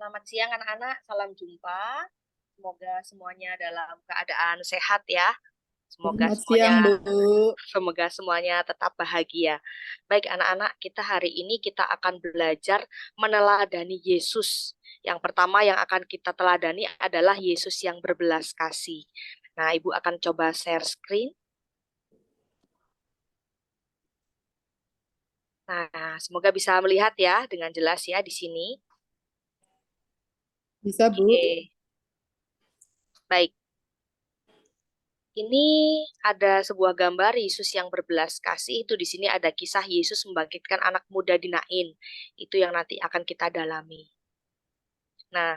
Selamat siang anak-anak, salam jumpa. Semoga semuanya dalam keadaan sehat ya. Semoga Selamat semuanya siang, Bu. semoga semuanya tetap bahagia. Baik anak-anak, kita hari ini kita akan belajar meneladani Yesus. Yang pertama yang akan kita teladani adalah Yesus yang berbelas kasih. Nah, Ibu akan coba share screen. Nah, semoga bisa melihat ya dengan jelas ya di sini. Bisa, Bu? Oke, baik. Ini ada sebuah gambar Yesus yang berbelas kasih. Itu di sini ada kisah Yesus membangkitkan anak muda di Nain. Itu yang nanti akan kita dalami. Nah,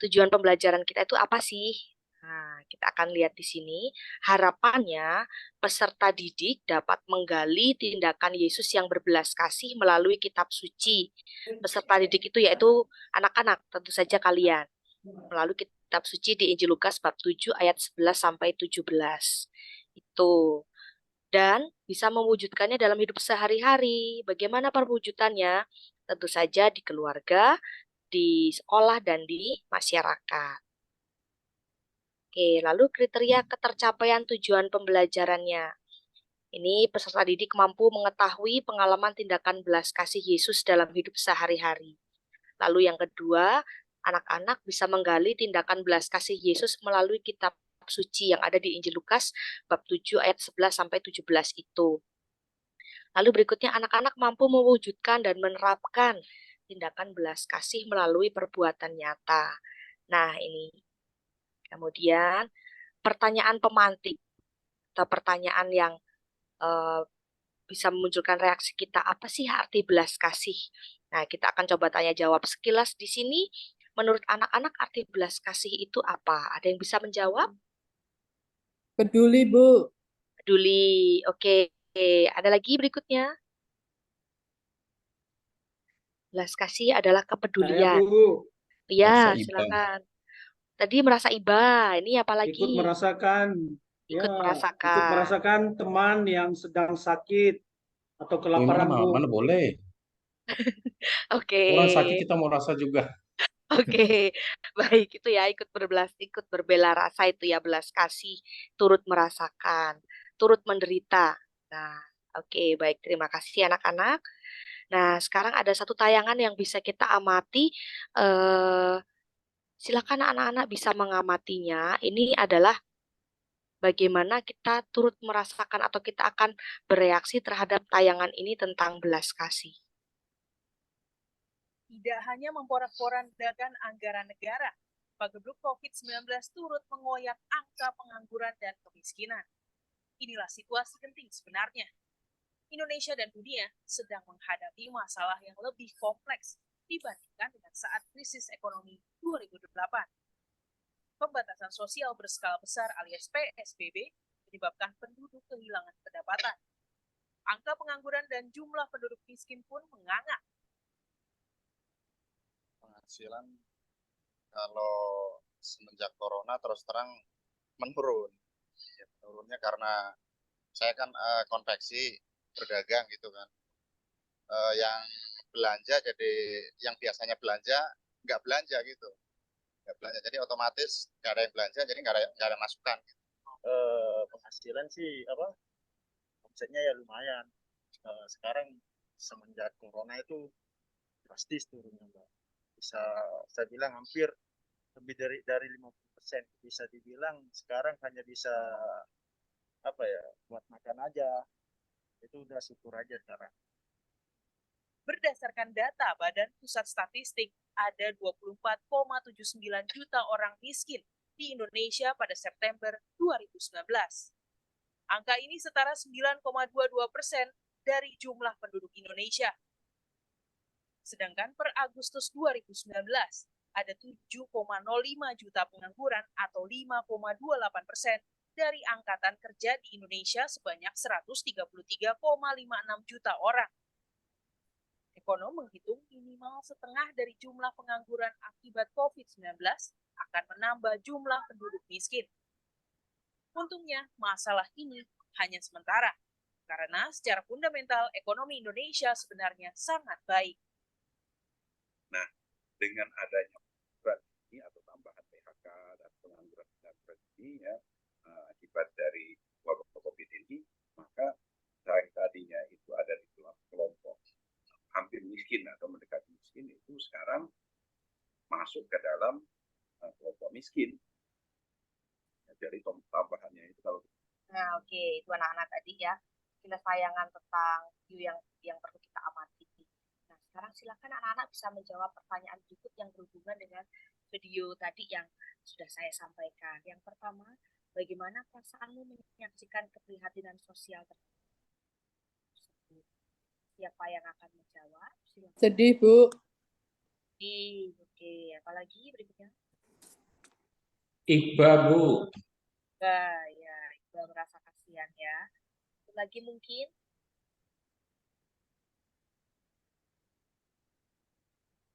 tujuan pembelajaran kita itu apa sih? Nah, kita akan lihat di sini. Harapannya, peserta didik dapat menggali tindakan Yesus yang berbelas kasih melalui kitab suci. Peserta didik itu yaitu anak-anak, tentu saja kalian. Melalui kitab suci di Injil Lukas bab 7 ayat 11 sampai 17. Itu. Dan bisa mewujudkannya dalam hidup sehari-hari. Bagaimana perwujudannya? Tentu saja di keluarga, di sekolah, dan di masyarakat. Oke, lalu kriteria ketercapaian tujuan pembelajarannya. Ini peserta didik mampu mengetahui pengalaman tindakan belas kasih Yesus dalam hidup sehari-hari. Lalu yang kedua, anak-anak bisa menggali tindakan belas kasih Yesus melalui kitab suci yang ada di Injil Lukas bab 7 ayat 11 sampai 17 itu. Lalu berikutnya anak-anak mampu mewujudkan dan menerapkan tindakan belas kasih melalui perbuatan nyata. Nah, ini. Kemudian pertanyaan pemantik atau pertanyaan yang eh, bisa memunculkan reaksi kita, apa sih arti belas kasih? Nah, kita akan coba tanya jawab sekilas di sini. Menurut anak-anak arti belas kasih itu apa? Ada yang bisa menjawab? Peduli, Bu. Peduli. Oke. Ada lagi berikutnya. Belas kasih adalah Saya kepedulian. Bu, Iya, Rasa iba. silakan. Tadi merasa iba. Ini apa lagi? ikut merasakan, Ikut ikut merasakan. merasakan teman yang sedang sakit atau Wih, kelaparan Bu. mana boleh. Oke. Orang sakit kita mau rasa juga. Oke, baik itu ya ikut berbela rasa itu ya belas kasih, turut merasakan, turut menderita. Nah, oke baik terima kasih anak-anak. Nah sekarang ada satu tayangan yang bisa kita amati. Eh, Silakan anak-anak bisa mengamatinya. Ini adalah bagaimana kita turut merasakan atau kita akan bereaksi terhadap tayangan ini tentang belas kasih. Tidak hanya memporak-porandakan anggaran negara, pagebluk COVID-19 turut mengoyak angka pengangguran dan kemiskinan. Inilah situasi genting sebenarnya. Indonesia dan dunia sedang menghadapi masalah yang lebih kompleks dibandingkan dengan saat krisis ekonomi 2008. Pembatasan sosial berskala besar alias PSBB menyebabkan penduduk kehilangan pendapatan. Angka pengangguran dan jumlah penduduk miskin pun menganga. Penghasilan kalau semenjak corona terus terang menurun. Ya, menurunnya karena saya kan konveksi berdagang gitu kan. Yang belanja jadi yang biasanya belanja nggak belanja gitu. Nggak belanja jadi otomatis nggak ada yang belanja jadi nggak ada masukan. Gitu. Penghasilan sih apa omsetnya ya lumayan. Sekarang semenjak corona itu drastis turunnya Mbak. Bisa saya bilang hampir lebih dari 50%. Bisa dibilang sekarang hanya bisa apa ya buat makan aja. Itu udah syukur aja sekarang. Berdasarkan data Badan Pusat Statistik, ada 24,79 juta orang miskin di Indonesia pada September 2019. Angka ini setara 9,22% dari jumlah penduduk Indonesia. Sedangkan per Agustus 2019, ada 7,05 juta pengangguran atau 5,28% dari angkatan kerja di Indonesia sebanyak 133,56 juta orang. Ekonom menghitung minimal setengah dari jumlah pengangguran akibat COVID-19 akan menambah jumlah penduduk miskin. Untungnya, masalah ini hanya sementara, karena secara fundamental ekonomi Indonesia sebenarnya sangat baik. Nah, dengan adanya pengangguran ini atau tambahan PHK dan pengangguran ini ya, akibat dari wabah COVID ini, maka yang tadinya itu ada di kelompok hampir miskin atau mendekati miskin itu sekarang masuk ke dalam kelompok miskin. Dari tambahannya itu kalau Nah, oke, itu anak-anak tadi ya. Kilas tayangan tentang video yang perlu kita amati. Nah, sekarang silakan anak-anak bisa menjawab pertanyaan berikut yang berhubungan dengan video tadi yang sudah saya sampaikan. Yang pertama, bagaimana perasaanmu menyaksikan keprihatinan sosial tersebut? Siapa yang akan menjawab? Silakan. Sedih, Bu. Oke, apalagi berikutnya? Iqbal, Bu. Ya, Iqbal merasa kasihan ya. Satu lagi mungkin?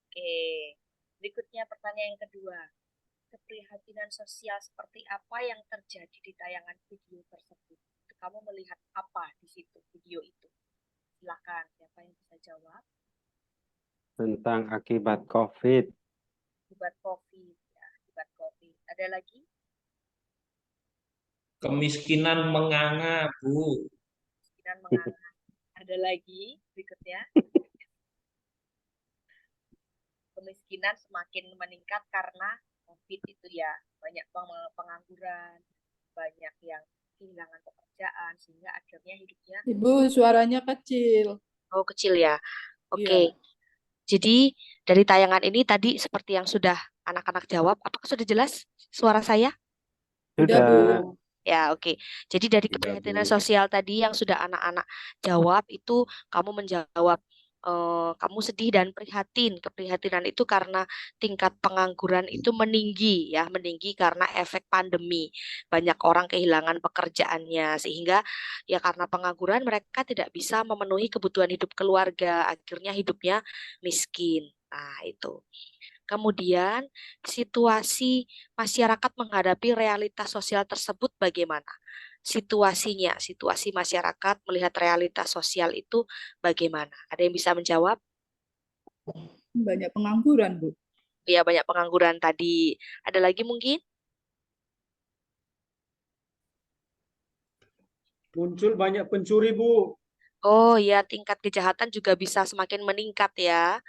Oke, berikutnya pertanyaan yang kedua. Keprihatinan sosial seperti apa yang terjadi di tayangan video tersebut? Kamu melihat apa di situ, video itu? Silakan, siapa yang bisa jawab? Tentang akibat COVID. Akibat COVID, ya, akibat COVID. Ada lagi? Kemiskinan menganga, Bu. Kemiskinan menganga. Ada lagi berikutnya? Kemiskinan semakin meningkat karena COVID itu ya. Banyak pengangguran, banyak yang kehilangan pekerjaan, sehingga akhirnya hidupnya... Ibu, suaranya kecil. Oh, kecil ya? Oke. Iya. Jadi dari tayangan ini tadi seperti yang sudah anak-anak jawab, apakah sudah jelas suara saya? Sudah, Bu. Ya, oke. Jadi dari Sudah, keprihatinan Bu. sosial tadi yang sudah anak-anak jawab itu kamu menjawab kamu sedih dan prihatin. Keprihatinan itu karena tingkat pengangguran itu meninggi ya, meninggi karena efek pandemi. Banyak orang kehilangan pekerjaannya sehingga ya karena pengangguran mereka tidak bisa memenuhi kebutuhan hidup keluarga, akhirnya hidupnya miskin. Nah, itu. Kemudian, situasi masyarakat menghadapi realitas sosial tersebut bagaimana? Situasinya, situasi masyarakat melihat realitas sosial itu bagaimana? Ada yang bisa menjawab? Banyak pengangguran, Bu. Ya, banyak pengangguran tadi. Ada lagi mungkin? Muncul banyak pencuri, Bu. Oh ya, tingkat kejahatan juga bisa semakin meningkat ya.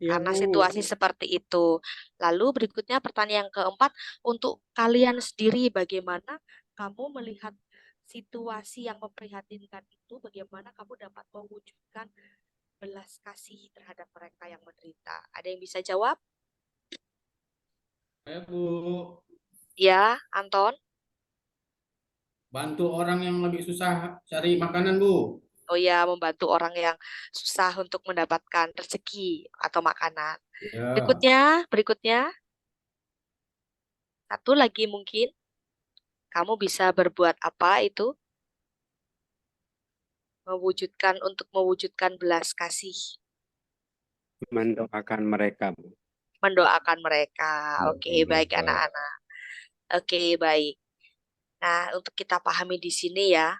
Iya, Karena Bu. situasi seperti itu. Lalu berikutnya pertanyaan yang keempat, untuk kalian sendiri bagaimana kamu melihat situasi yang memprihatinkan itu, bagaimana kamu dapat mewujudkan belas kasih terhadap mereka yang menderita? Ada yang bisa jawab? Saya, Bu, Ya, Anton? bantu orang yang lagi susah cari makanan, Bu. Oh ya, membantu orang yang susah untuk mendapatkan rezeki atau makanan. Ya, Berikutnya, satu lagi mungkin, kamu bisa berbuat apa itu? Untuk mewujudkan belas kasih, Mendoakan mereka, Bu. mendoakan mereka. Oke, baik mereka. anak-anak. Oke, baik. Nah, untuk kita pahami di sini ya.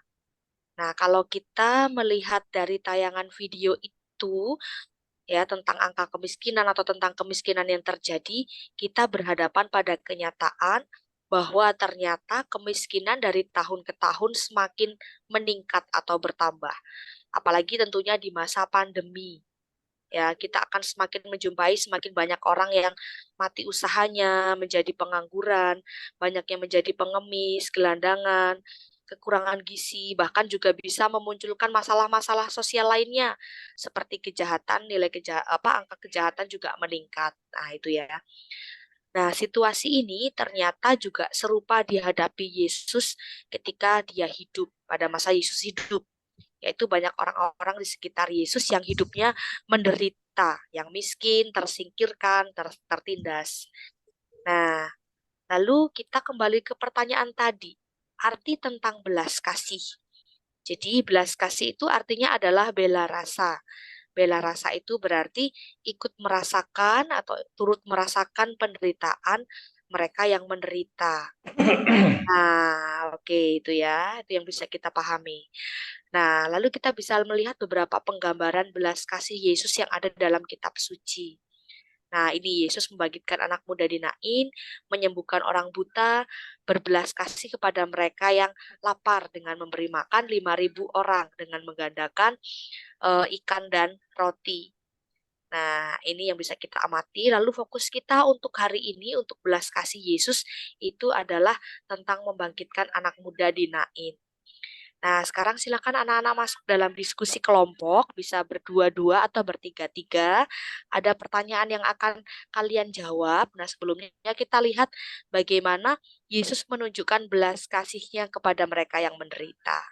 Nah, kalau kita melihat dari tayangan video itu ya tentang angka kemiskinan atau tentang kemiskinan yang terjadi, kita berhadapan pada kenyataan bahwa ternyata kemiskinan dari tahun ke tahun semakin meningkat atau bertambah. Apalagi tentunya di masa pandemi. Ya, kita akan semakin menjumpai semakin banyak orang yang mati usahanya, menjadi pengangguran, banyak yang menjadi pengemis, gelandangan, kekurangan gizi, bahkan juga bisa memunculkan masalah-masalah sosial lainnya seperti kejahatan, angka kejahatan juga meningkat. Nah, itu ya. Nah, situasi ini ternyata juga serupa dihadapi Yesus ketika dia hidup, pada masa Yesus hidup. Yaitu banyak orang-orang di sekitar Yesus yang hidupnya menderita, yang miskin, tersingkirkan, tertindas. Nah, lalu kita kembali ke pertanyaan tadi, arti tentang belas kasih. Jadi belas kasih itu artinya adalah bela rasa. Bela rasa itu berarti ikut merasakan atau turut merasakan penderitaan mereka yang menderita. Nah, oke, itu ya, itu yang bisa kita pahami. Nah, lalu kita bisa melihat beberapa penggambaran belas kasih Yesus yang ada dalam kitab suci. Nah, ini Yesus membangkitkan anak muda di Nain, menyembuhkan orang buta, berbelas kasih kepada mereka yang lapar dengan memberi makan 5.000 orang dengan menggandakan ikan dan roti. Nah, ini yang bisa kita amati. Lalu fokus kita untuk hari ini, untuk belas kasih Yesus, itu adalah tentang membangkitkan anak muda di Nain. Nah, sekarang silakan anak-anak masuk dalam diskusi kelompok, bisa berdua-dua atau bertiga-tiga. Ada pertanyaan yang akan kalian jawab. Nah, sebelumnya kita lihat bagaimana Yesus menunjukkan belas kasih-Nya kepada mereka yang menderita.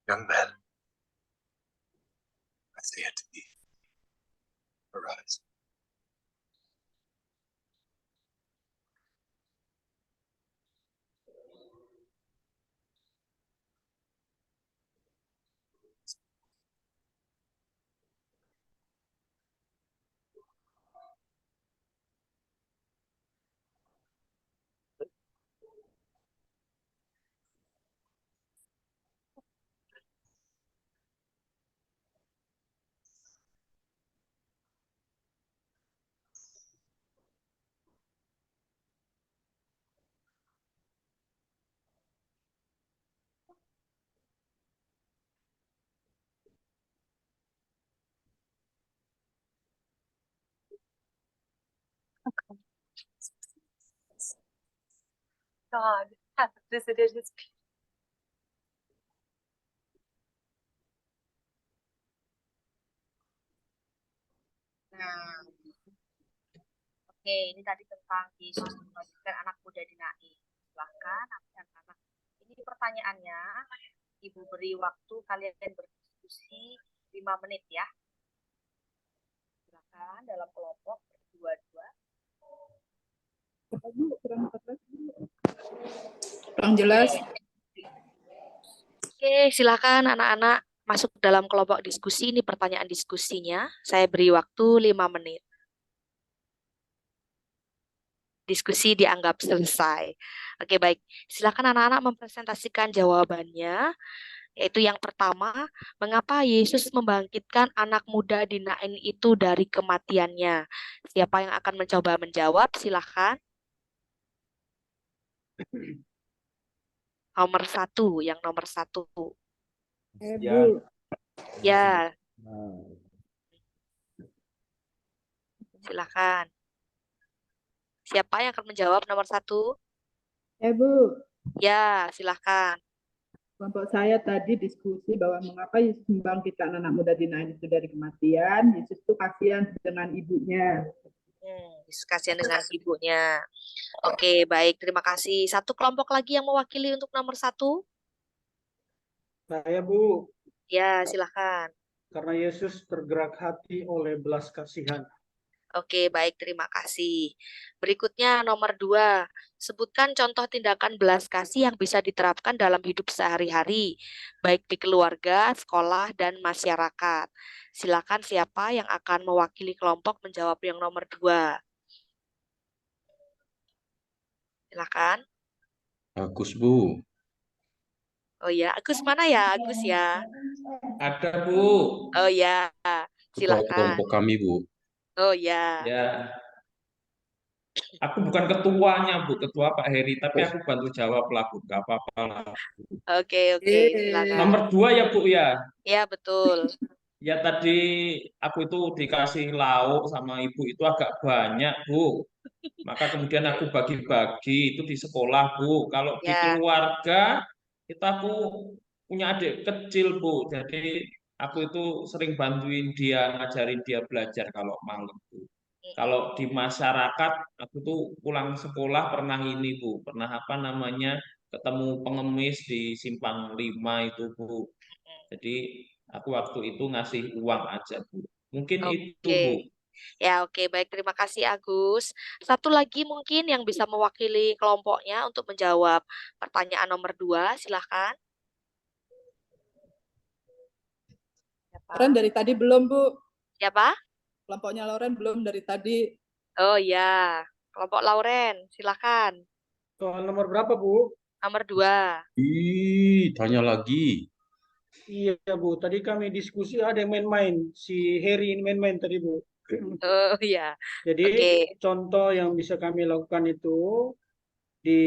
Young man, I say unto thee, arise. God hath visited his people. Nah, oke, ini tadi tentang Yesus membangkitkan anak muda di Nain. Silahkan, anak-anak. Ini pertanyaannya, Ibu beri waktu kalian berdiskusi 5 menit ya. Silahkan dalam kelompok berdua-dua. Kurang jelas. Oke, silakan anak-anak masuk dalam kelompok diskusi. Ini pertanyaan diskusinya. Saya beri waktu 5 menit. Diskusi dianggap selesai. Oke, baik. Silakan anak-anak mempresentasikan jawabannya. Yaitu yang pertama, mengapa Yesus membangkitkan anak muda di Nain itu dari kematiannya? Siapa yang akan mencoba menjawab? Silakan. Nomor 1, yang nomor 1. Bu. Ya, silakan. Siapa yang akan menjawab nomor 1? Bu. Ya, silakan. Kelompok saya tadi diskusi bahwa mengapa Yesus membangkitkan anak muda di Nain itu dari kematian. Yesus itu kasihan dengan ibunya. Yesus kasihan dengan ibunya. Oke, baik. Terima kasih. Satu kelompok lagi yang mewakili untuk nomor 1? Saya, Bu, Ya, silakan. karena Yesus tergerak hati oleh belas kasihan. Oke, baik. Terima kasih. Berikutnya nomor 2. Sebutkan contoh tindakan belas kasih yang bisa diterapkan dalam hidup sehari-hari, baik di keluarga, sekolah, dan masyarakat. Silakan siapa yang akan mewakili kelompok menjawab yang nomor 2. Silakan. Agus, Bu. Oh ya, Agus mana ya? Agus ya. Ada, Bu. Oh ya, Ketua silakan. kelompok kami, Bu. Oh ya. Ya. Aku bukan ketuanya, Bu. Ketua Pak Heri, tapi aku bantu jawab lah, Bu. Nggak apa-apa lah. Oke, oke, silakan. Nomor 2 ya, Bu ya. Ya, betul. Ya tadi aku itu dikasih lauk sama ibu itu agak banyak, Bu. Maka kemudian aku bagi-bagi itu di sekolah, Bu. Kalau di Ya, keluarga, itu aku punya adik kecil, Bu. Jadi aku itu sering bantuin dia, ngajarin dia belajar kalau malam, Bu. Kalau di masyarakat, aku tuh pulang sekolah pernah ini, Bu. Pernah apa namanya, ketemu pengemis di Simpang 5 itu, Bu. Jadi aku waktu itu ngasih uang aja, Bu. Mungkin itu, oke. Bu. Ya, oke, baik. Terima kasih, Agus. Satu lagi mungkin yang bisa mewakili kelompoknya untuk menjawab pertanyaan nomor 2, silahkan. Lauren dari tadi belum, Bu. Siapa? Kelompoknya Lauren belum dari tadi. Oh ya, kelompok Lauren, silahkan. Soal nomor berapa, Bu? Nomor 2. Ih, tanya lagi. Iya, Bu. Tadi kami diskusi ada yang main-main. Si Heri ini main-main tadi, Bu. Oh ya, Jadi oke. contoh yang bisa kami lakukan itu di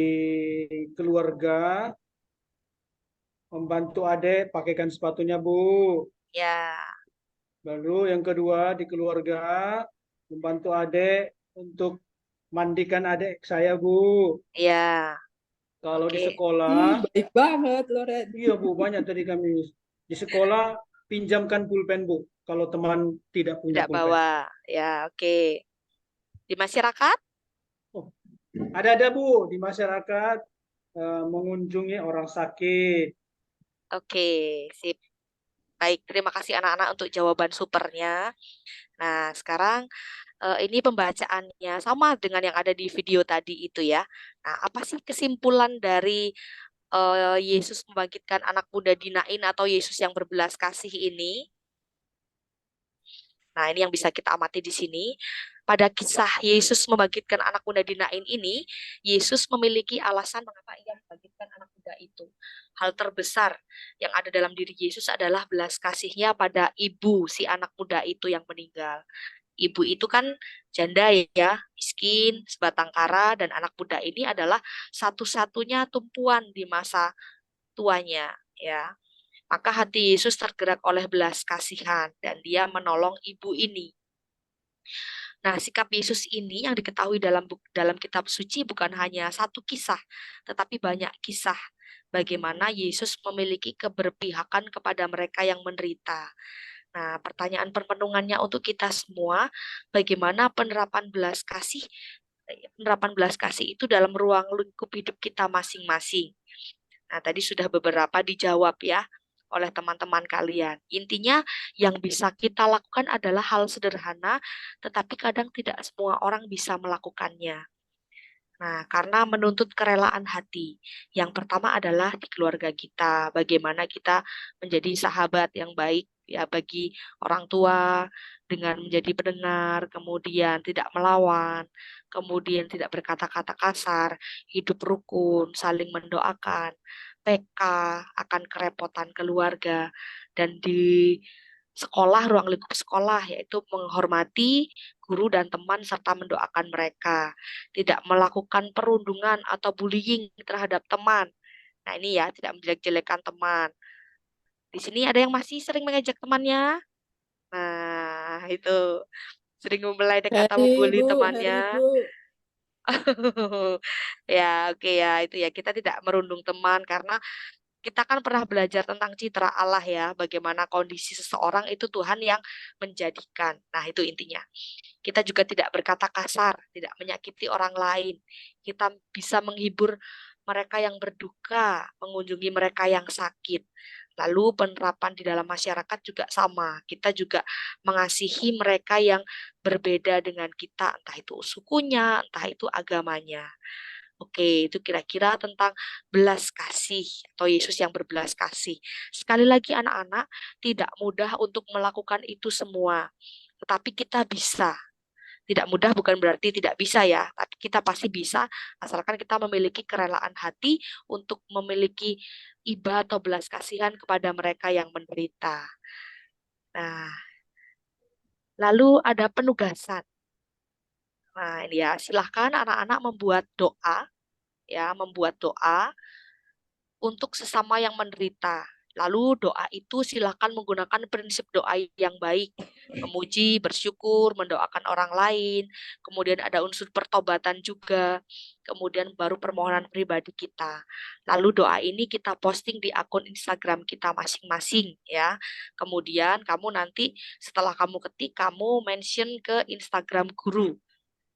keluarga membantu adik pakaikan sepatunya, Bu. Ya, Lalu yang kedua di keluarga membantu adik untuk mandikan adik saya, Bu. ya, Kalau di oke. sekolah, Baik banget, Lauren. iya Bu, banyak tadi kami. Di sekolah pinjamkan pulpen, Bu. Kalau teman tidak punya Tidak pulpen. bawa. Ya, oke. Di masyarakat? Oh, ada Bu di masyarakat mengunjungi orang sakit. Oke, sip. Baik, terima kasih anak-anak untuk jawaban supernya. Nah, sekarang ini pembacaannya sama dengan yang ada di video tadi itu ya. Nah, apa sih kesimpulan dari Yesus membangkitkan anak muda di Nain atau Yesus yang berbelas kasih ini? Nah, ini yang bisa kita amati di sini. Pada kisah Yesus membangkitkan anak muda di Nain ini, Yesus memiliki alasan mengapa ia membangkitkan anak muda itu. Hal terbesar yang ada dalam diri Yesus adalah belas kasihnya pada ibu si anak muda itu yang meninggal. Ibu itu kan janda ya, miskin, sebatang kara, dan anak muda ini adalah satu-satunya tumpuan di masa tuanya ya. Maka hati Yesus tergerak oleh belas kasihan dan dia menolong ibu ini. Nah, sikap Yesus ini yang diketahui dalam kitab suci bukan hanya satu kisah, tetapi banyak kisah bagaimana Yesus memiliki keberpihakan kepada mereka yang menderita. Nah, pertanyaan permenungannya untuk kita semua, bagaimana penerapan belas kasih itu dalam ruang lingkup hidup kita masing-masing. Nah, tadi sudah beberapa dijawab ya oleh teman-teman kalian. Intinya yang bisa kita lakukan adalah hal sederhana, tetapi kadang tidak semua orang bisa melakukannya. Nah, karena menuntut kerelaan hati. Yang pertama adalah di keluarga kita, bagaimana kita menjadi sahabat yang baik ya bagi orang tua dengan menjadi pendengar, kemudian tidak melawan, kemudian tidak berkata-kata kasar, hidup rukun, saling mendoakan, PK akan kerepotan keluarga, dan di sekolah, ruang lingkup sekolah, yaitu menghormati guru dan teman serta mendoakan mereka, tidak melakukan perundungan atau bullying terhadap teman. Nah, ini ya, tidak menjelek-jelekan teman. Di sini ada yang masih sering mengejek temannya. Nah, itu sering membelaykan atau Heri, membuli Bu. Heri, temannya. Bu. Ya, oke ya, itu ya. Kita tidak merundung teman karena kita kan pernah belajar tentang citra Allah ya, bagaimana kondisi seseorang itu Tuhan yang menjadikan. Nah, itu intinya. Kita juga tidak berkata kasar, tidak menyakiti orang lain. Kita bisa menghibur mereka yang berduka, mengunjungi mereka yang sakit. Lalu penerapan di dalam masyarakat juga sama. Kita juga mengasihi mereka yang berbeda dengan kita, entah itu sukunya, entah itu agamanya. Oke, itu kira-kira tentang belas kasih atau Yesus yang berbelas kasih. Sekali lagi anak-anak, tidak mudah untuk melakukan itu semua. Tetapi kita bisa. Tidak mudah bukan berarti tidak bisa ya, tapi kita pasti bisa asalkan kita memiliki kerelaan hati untuk memiliki iba atau belas kasihan kepada mereka yang menderita. Nah, lalu ada penugasan. Nah, ini ya, silahkan anak-anak membuat doa, membuat doa untuk sesama yang menderita. Lalu doa itu silakan menggunakan prinsip doa yang baik, memuji, bersyukur, mendoakan orang lain, kemudian ada unsur pertobatan juga, kemudian baru permohonan pribadi kita. Lalu doa ini kita posting di akun Instagram kita masing-masing ya. Kemudian kamu nanti setelah kamu ketik, kamu mention ke Instagram guru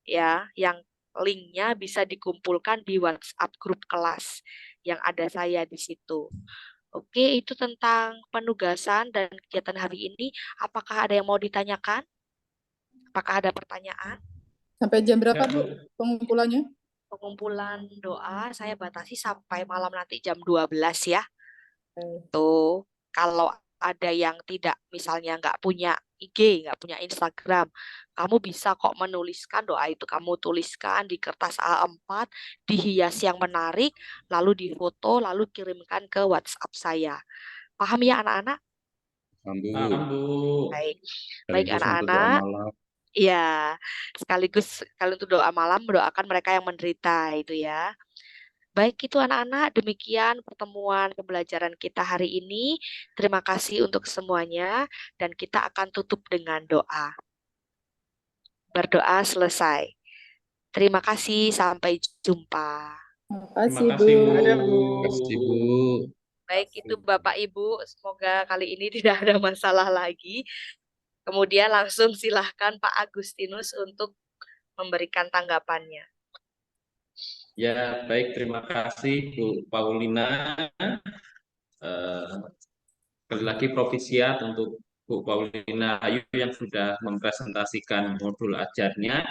ya, yang linknya bisa dikumpulkan di WhatsApp grup kelas yang ada saya di situ. Oke, itu tentang penugasan dan kegiatan hari ini. Apakah ada yang mau ditanyakan? Apakah ada pertanyaan? Sampai jam berapa, Ya, Bu, pengumpulannya? Pengumpulan doa saya batasi sampai malam nanti jam 12 ya. Eh, Tuh, kalau ada yang tidak, misalnya nggak punya IG, nggak punya Instagram, kamu bisa kok menuliskan doa itu. Kamu tuliskan di kertas A4, dihias yang menarik, lalu difoto, lalu kirimkan ke WhatsApp saya. Paham ya anak-anak? paham, Bu. Bu. Baik, baik Sekaligus untuk doa anak-anak. malam. Ya, sekaligus kalian untuk doa malam mendoakan mereka yang menderita itu ya. Baik itu anak-anak, demikian pertemuan pembelajaran kita hari ini. Terima kasih untuk semuanya dan kita akan tutup dengan doa. Berdoa selesai. Terima kasih, sampai jumpa. Terima Terima kasih, kasih, Bu. Bu. Ada, Bu. Kasih, Bu. Baik itu Bapak Ibu, semoga kali ini tidak ada masalah lagi. Kemudian langsung silahkan Pak Agustinus untuk memberikan tanggapannya. Ya, baik, terima kasih Bu Paulina. Sekali lagi provisiat untuk Bu Paulina Ayu yang sudah mempresentasikan modul ajarnya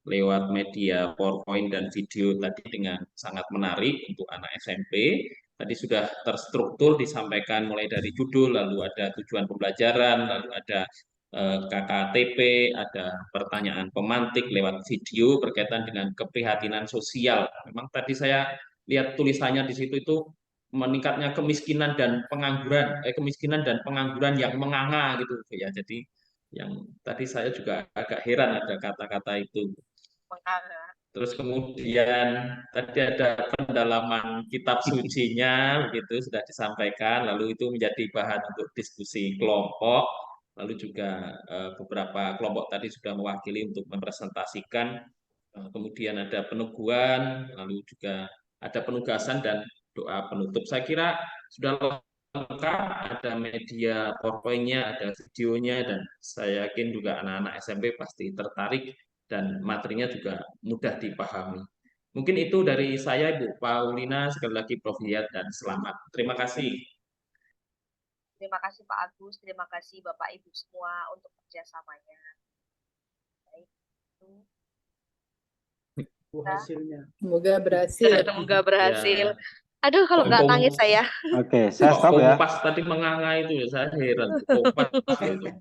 lewat media PowerPoint dan video tadi dengan sangat menarik untuk anak SMP. Tadi sudah terstruktur disampaikan mulai dari judul, lalu ada tujuan pembelajaran, lalu ada KKTP, ada pertanyaan pemantik lewat video berkaitan dengan keprihatinan sosial. Memang tadi saya lihat tulisannya di situ itu meningkatnya kemiskinan dan pengangguran yang menganga gitu ya. Jadi yang tadi saya juga agak heran ada kata-kata itu. Terus kemudian tadi ada pendalaman kitab sucinya begitu sudah disampaikan, lalu itu menjadi bahan untuk diskusi kelompok, lalu juga beberapa kelompok tadi sudah mewakili untuk mempresentasikan, kemudian ada peneguhan, lalu juga ada penugasan dan doa penutup. Saya kira sudah lengkap, ada media PowerPoint-nya, ada videonya, dan saya yakin juga anak-anak SMP pasti tertarik dan materinya juga mudah dipahami. Mungkin itu dari saya, Ibu Paulina. Sekali lagi Prof. Hidayat dan selamat. Terima kasih. Terima kasih Pak Agus, terima kasih Bapak Ibu semua untuk kerjasamanya. Baik, itu Hasilnya. Semoga berhasil. semoga berhasil. Ya. Aduh, kalau nggak nangis saya. Oke, saya Kok stop ya. Kompas tadi menganga itu ya, saya heran. Kompas itu.